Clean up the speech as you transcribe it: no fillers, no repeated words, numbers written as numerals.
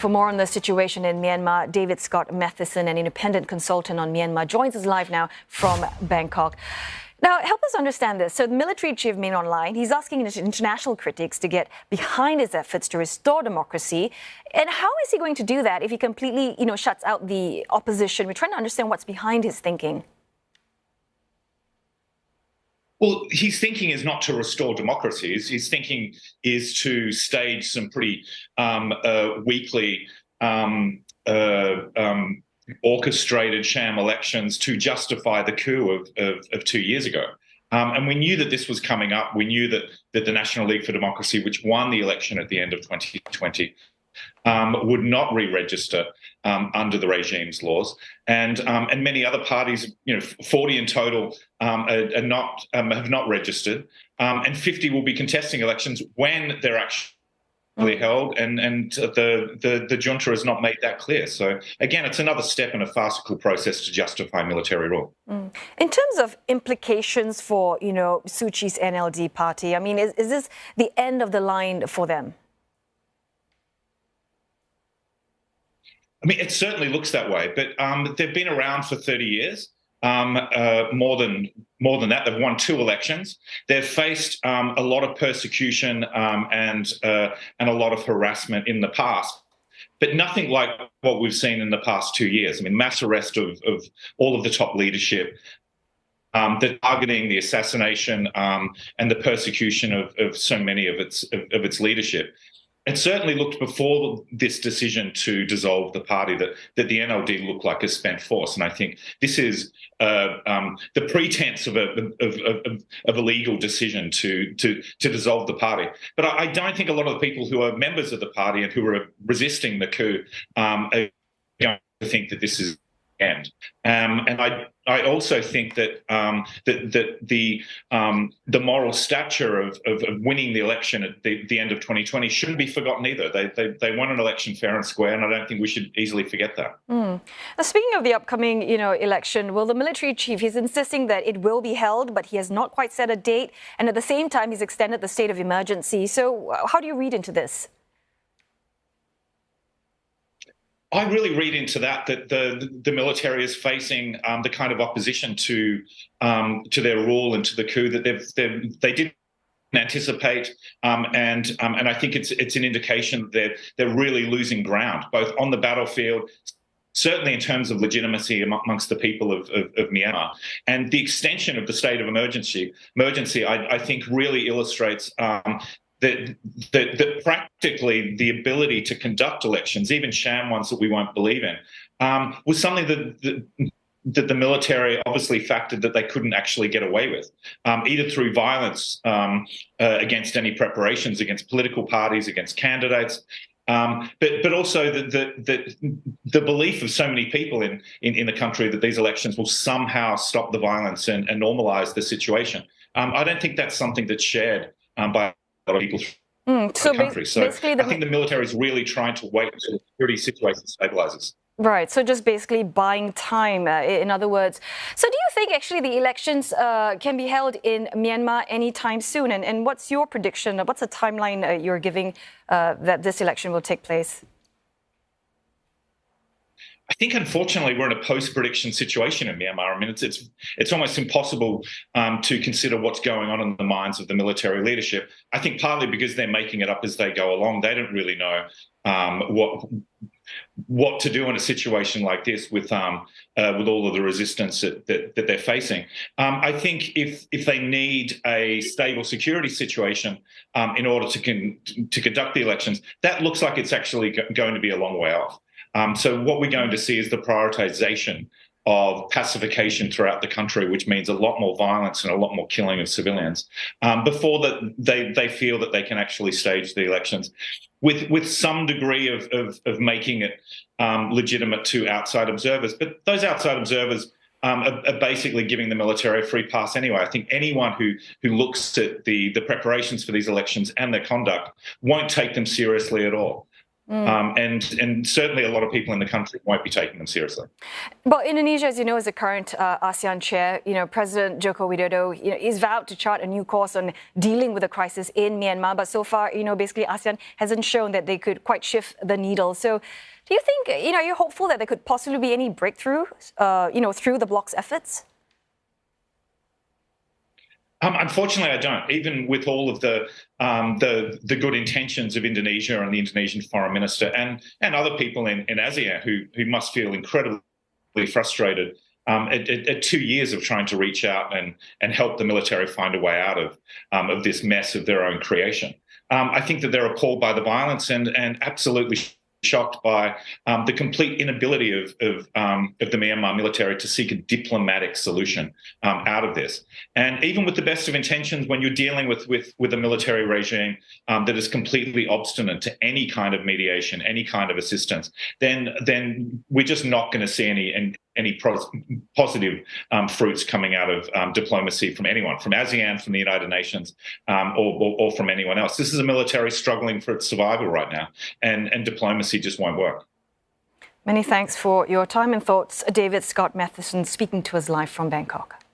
For more on the situation in Myanmar, David Scott Matheson, an independent consultant on Myanmar, joins us live now from Bangkok. Now, help us understand this. So the military chief Min online, he's asking international critics to get behind his efforts to restore democracy. And how is he going to do that if he completely, shuts out the opposition? We're trying to understand what's behind his thinking. Well, his thinking is not to restore democracy. His thinking is to stage some pretty weakly orchestrated sham elections to justify the coup of 2 years ago. And we knew that this was coming up. We knew that the National League for Democracy, which won the election at the end of 2020, would not re-register under the regime's laws, and many other parties, 40 in total, have not registered, and 50 will be contesting elections when they're actually held, and the junta has not made that clear. So again, it's another step in a farcical process to justify military rule. In terms of implications for Suu Kyi's NLD party, I mean, is this the end of the line for them? I mean, it certainly looks that way, but they've been around for 30 years, more than that. They've won 2 elections. They've faced a lot of persecution and a lot of harassment in the past, but nothing like what we've seen in the past 2 years. I mean, mass arrest of all of the top leadership, the targeting, the assassination, and the persecution of so many of its leadership. It certainly looked before this decision to dissolve the party that the NLD looked like a spent force, and I think this is the pretense of a legal decision to dissolve the party. But I don't think a lot of the people who are members of the party and who are resisting the coup are going to think that this is the end. And I also think that the moral stature of winning the election at the end of 2020 shouldn't be forgotten either. They won an election fair and square, and I don't think we should easily forget that. Now, speaking of the upcoming, election, will the military chief, he's insisting that it will be held, but he has not quite set a date, and at the same time, he's extended the state of emergency. So, how do you read into this? I really read into that the military is facing the kind of opposition to their rule and to the coup that they didn't anticipate, and I think it's an indication that they're really losing ground, both on the battlefield, certainly in terms of legitimacy amongst the people of Myanmar, and the extension of the state of emergency. I think really illustrates that practically the ability to conduct elections, even sham ones that we won't believe in, was something that the military obviously factored that they couldn't actually get away with, either through violence against any preparations, against political parties, against candidates, but also the belief of so many people in the country that these elections will somehow stop the violence and normalise the situation. I don't think that's something that's shared by a lot of people in the country. So I think the military is really trying to wait until the security situation stabilises. Right, so just basically buying time, in other words. So do you think actually the elections can be held in Myanmar anytime soon? And what's your prediction? What's the timeline you're giving that this election will take place? I think, unfortunately, we're in a post-prediction situation in Myanmar. I mean, it's almost impossible to consider what's going on in the minds of the military leadership. I think partly because they're making it up as they go along. They don't really know what to do in a situation like this with all of the resistance that they're facing. I think if they need a stable security situation in order to conduct the elections, that looks like it's actually going to be a long way off. So what we're going to see is the prioritisation of pacification throughout the country, which means a lot more violence and a lot more killing of civilians, before they feel that they can actually stage the elections with some degree of making it legitimate to outside observers. But those outside observers are basically giving the military a free pass anyway. I think anyone who looks at the preparations for these elections and their conduct won't take them seriously at all. And certainly a lot of people in the country won't be taking them seriously. But Indonesia, as you know, is the current ASEAN chair. President Joko Widodo, is vowed to chart a new course on dealing with the crisis in Myanmar. But so far, basically ASEAN hasn't shown that they could quite shift the needle. So do you think, you're hopeful that there could possibly be any breakthrough, through the bloc's efforts? Unfortunately, I don't. Even with all of the good intentions of Indonesia and the Indonesian foreign minister and other people in ASEAN who must feel incredibly frustrated at 2 years of trying to reach out and help the military find a way out of this mess of their own creation. I think that they're appalled by the violence and absolutely shocked by the complete inability of the Myanmar military to seek a diplomatic solution out of this. And even with the best of intentions, when you're dealing with a military regime that is completely obstinate to any kind of mediation, any kind of assistance, then we're just not going to see any positive fruits coming out of diplomacy from anyone, from ASEAN, from the United Nations, or from anyone else. This is a military struggling for its survival right now, and diplomacy just won't work. Many thanks for your time and thoughts. David Scott Matheson speaking to us live from Bangkok.